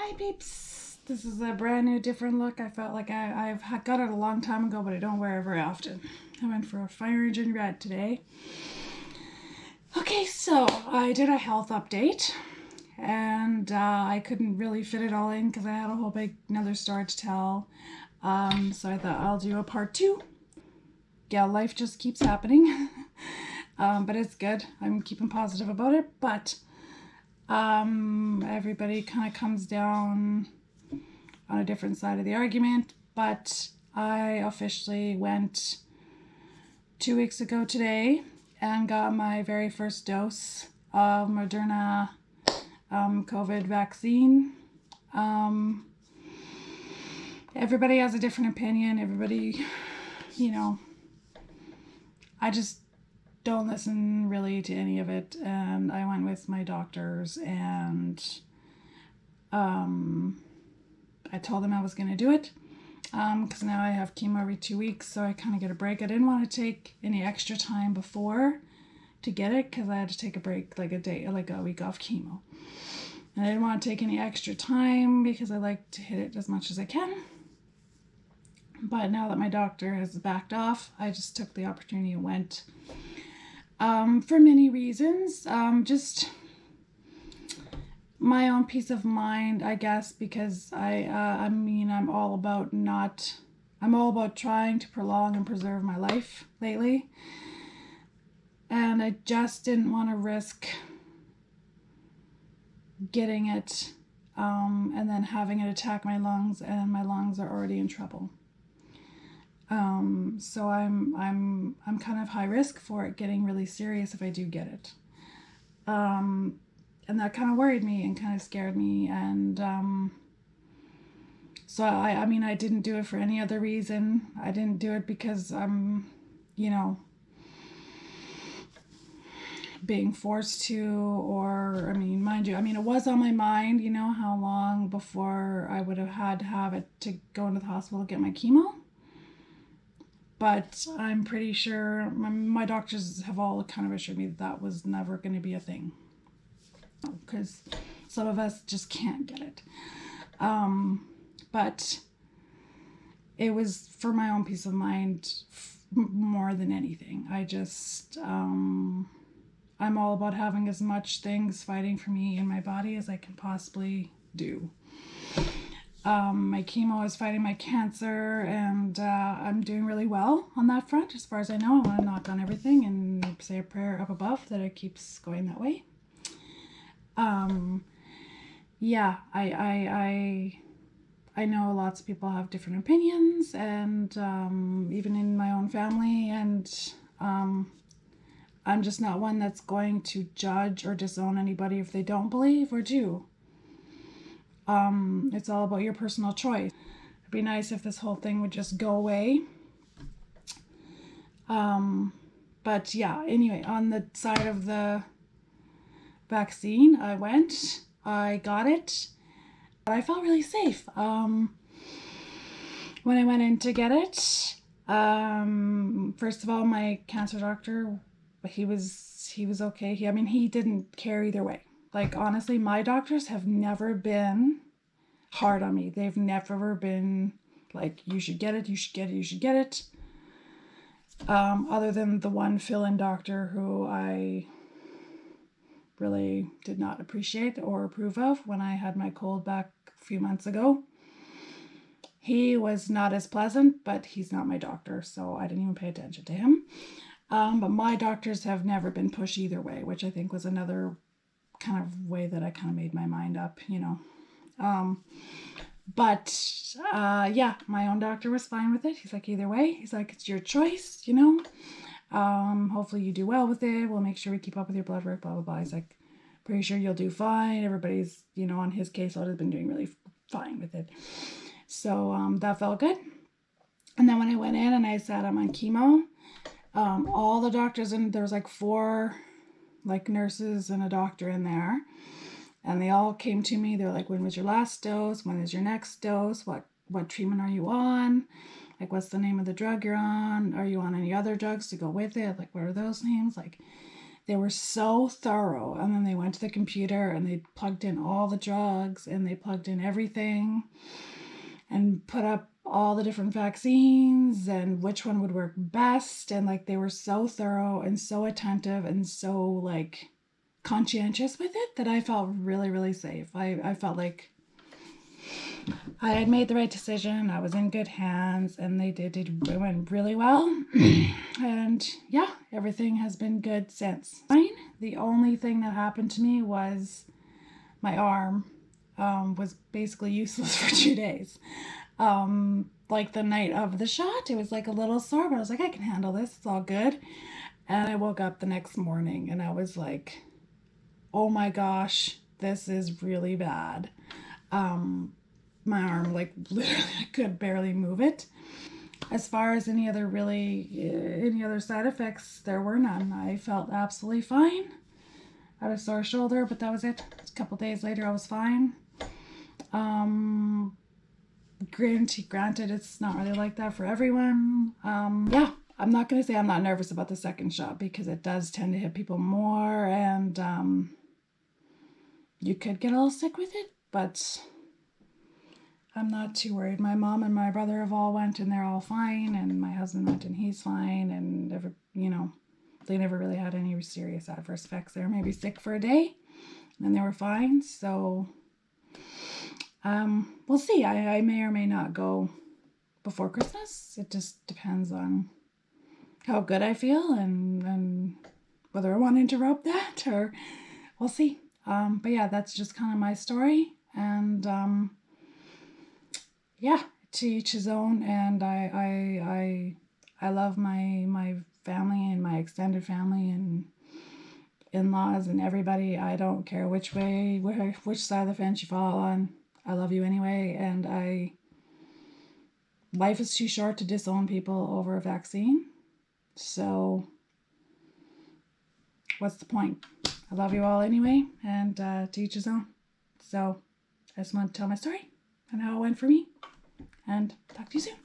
Hi peeps, this is a brand new different look. I felt like I've got it a long time ago, but I don't wear it very often. I went for a fire engine red today. Okay, so I did a health update and I couldn't really fit it all in because I had a whole big another story to tell. So I thought I'll do a part 2. Yeah, life just keeps happening. But it's good. I'm keeping positive about it, but everybody kind of comes down on a different side of the argument. But I officially went 2 weeks ago today and got my very first dose of Moderna COVID vaccine. Everybody has a different opinion. Everybody, I just don't listen really to any of it, and I went with my doctors and I told them I was going to do it because now I have chemo every 2 weeks, so I kind of get a break. I didn't want to take any extra time before to get it because I had to take a break, like a week off chemo, and I didn't want to take any extra time because I like to hit it as much as I can. But now that my doctor has backed off, I just took the opportunity and went. For many reasons, just my own peace of mind, I guess, because I'm all about trying to prolong and preserve my life lately, and I just didn't want to risk getting it, and then having it attack my lungs, and my lungs are already in trouble. So I'm kind of high risk for it getting really serious if I do get it. And that kind of worried me and kind of scared me. And, so I didn't do it for any other reason. I didn't do it because I'm, being forced to, or, mind you, it was on my mind, how long before I would have had to have it to go into the hospital to get my chemo. But I'm pretty sure my doctors have all kind of assured me that was never going to be a thing, because some of us just can't get it. But it was for my own peace of mind more than anything. I just, I'm all about having as much things fighting for me in my body as I can possibly do. My chemo is fighting my cancer, and I'm doing really well on that front. As far as I know, I want to knock on everything and say a prayer up above that it keeps going that way. Yeah, I know lots of people have different opinions, and even in my own family, and I'm just not one that's going to judge or disown anybody if they don't believe or do. It's all about your personal choice. It'd be nice if this whole thing would just go away. But yeah, anyway, on the side of the vaccine, I got it. I felt really safe. When I went in to get it, first of all, my cancer doctor, he was okay. He didn't care either way. Like, honestly, my doctors have never been hard on me. They've never been like, you should get it, you should get it, you should get it. Other than the one fill-in doctor who I really did not appreciate or approve of when I had my cold back a few months ago. He was not as pleasant, but he's not my doctor, so I didn't even pay attention to him. But my doctors have never been pushy either way, which I think was another kind of way that I kind of made my mind up, but my own doctor was fine with it. He's like, either way, he's like, it's your choice, hopefully you do well with it. We'll make sure we keep up with your blood work, blah, blah, blah. He's like, pretty sure you'll do fine. Everybody's, on his caseload has been doing really fine with it. So, that felt good. And then when I went in and I said I'm on chemo, all the doctors, and there was like 4 nurses and a doctor in there, and they all came to me. They're like, when was your last dose? When is your next dose? What treatment are you on? Like, what's the name of the drug you're on? Are you on any other drugs to go with it? Like, what are those names? Like, They were so thorough. And then they went to the computer and they plugged in all the drugs and they plugged in everything and put up all the different vaccines and which one would work best. And like they were so thorough and so attentive and so like conscientious with it that I felt really, really safe. I felt like I had made the right decision. I was in good hands and it went really well. And yeah, everything has been good since. The only thing that happened to me was my arm was basically useless for 2 days. Like the night of the shot, it was like a little sore, but I was like, I can handle this. It's all good. And I woke up the next morning and I was like, oh my gosh, this is really bad. My arm, like literally, I could barely move it. As far as any other side effects, there were none. I felt absolutely fine. I had a sore shoulder, but that was it. A couple days later, I was fine. Granted, it's not really like that for everyone. Yeah, I'm not going to say I'm not nervous about the second shot because it does tend to hit people more and you could get a little sick with it, but I'm not too worried. My mom and my brother have all went and they're all fine, and my husband went and he's fine, and they never really had any serious adverse effects. They were maybe sick for a day and they were fine. So we'll see. I may or may not go before Christmas. It just depends on how good I feel and whether I want to interrupt that, or we'll see. But yeah, that's just kind of my story. And yeah, to each his own. And I love my family and my extended family and in-laws and everybody. I don't care which side of the fence you fall on. I love you anyway, and life is too short to disown people over a vaccine. So what's the point? I love you all anyway, and to each his own. So I just want to tell my story and how it went for me, and talk to you soon.